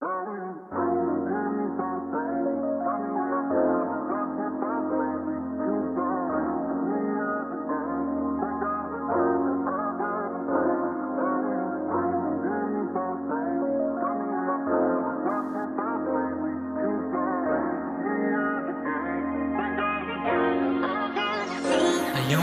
Ayaw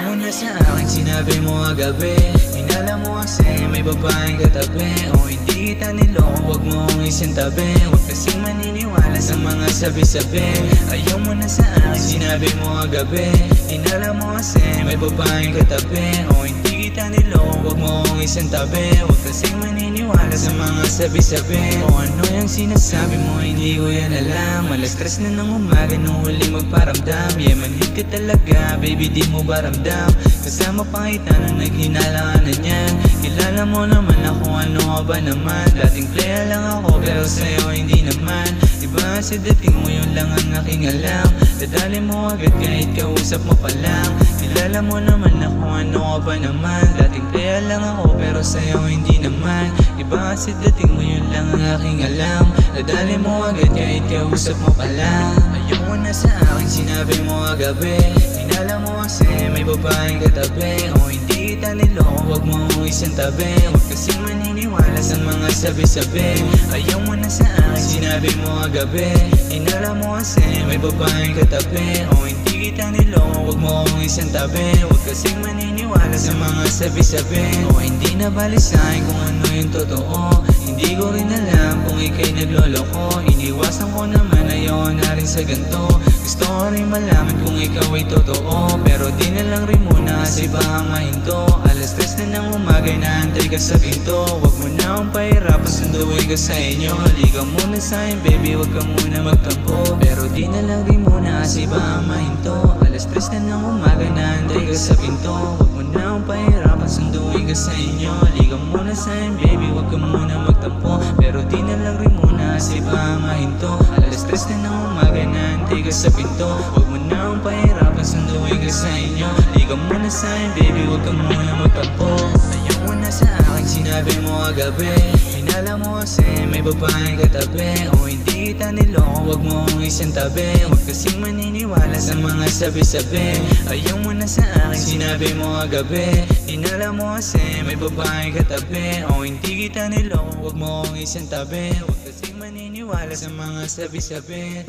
mo na sa akin, sinabi mo agabi. Inala mo kasi may babaeng katabi. O hindi kita niloko, wag mo akong isintabi. Huwag kasing maniniwala sa mga sabi-sabi. Ayaw mo na sa akin, sinabi mo agabi. Inala mo kasi may babaeng katabi. O hindi kita niloko, wag mo akong isintabi. Huwag kasing maniniwala sa mga sabi-sabi. O ano yung sinasabi mo, hindi ko yan alam. Alas 3 na ng umaga nung huli magparamdam. Yeah, manhid ka talaga, baby, di mo ba ramdam? Kasama pa kita nung naghinalanan yan. Kilala mo naman ako, ano ka ba naman? Dating playa lang ako, pero sa'yo hindi naman. Diba sa dating mo, yun lang ang aking alam. Dadali mo agad kahit kausap mo pa lang. Kilala mo naman ako, ano ka ba naman? Dating playa lang ako, pero sa'yo hindi naman. Diba sa dating mo, yun lang ang aking alam. Dadali mo agad kahit kausap mo pa lang. Ayaw mo na sa akin, sinabi mo agabi. Inala mo kasi may babaeng katabi. O hindi kita niloko, wag mo akong isintabi. Huwag kasing maniniwala sa mga sabi-sabi. Ayaw mo na sa akin, sinabi mo agabi. Inala mo kasi may babaeng katabi. O hindi kita niloko, wag mo akong isintabi. Huwag kasing maniniwala sa mga sabi-sabi. O hindi na bali sa'kin kung ano yung totoo. Hindi ko rin alam kung ika'y nagloloko. Iniwasan ko naman, ayaw na rin sa ganto. Gusto ko rin malaman kung ikaw ay totoo. Pero di na lang rin muna kasi baka mahinto. Alas 3 na ng umaga, naantay ka sa pinto. Huwag mo na akong pahirapan, sunduin ka sa inyo. Halika muna sa'kin baby, huwag ka muna magtampo. Pero di na lang rin muna kasi baka mahinto. Alas 3 na ng umaga, naantay ka sa pinto. Huwag mo na akong pahirapan, sunduin ka sa inyo. Halika muna sa'kin baby, huwag ka muna magtampo. Pero di na lang rin muna kasi baka mahinto. Alas 3 na ng umaga, naantay ka sa pinto. Huwag mo na akong pahirapan, sunduin ka sa inyo. Halika muna sa'kin baby, huwag ka muna magtampo. Ayaw mo na sa akin, sinabi mo agabi. Inala mo kasi may babaeng katabi. O hindi kita niloko, wag mo akong isintabi. Huwag kasing maniniwala sa mga sabi-sabi. Ayaw mo na sa akin, sinabi mo agabi. Inala mo kasi may babaeng katabi. O hindi kita niloko, wag mo akong isintabi. Huwag kasing maniniwala sa mga sabi-sabi.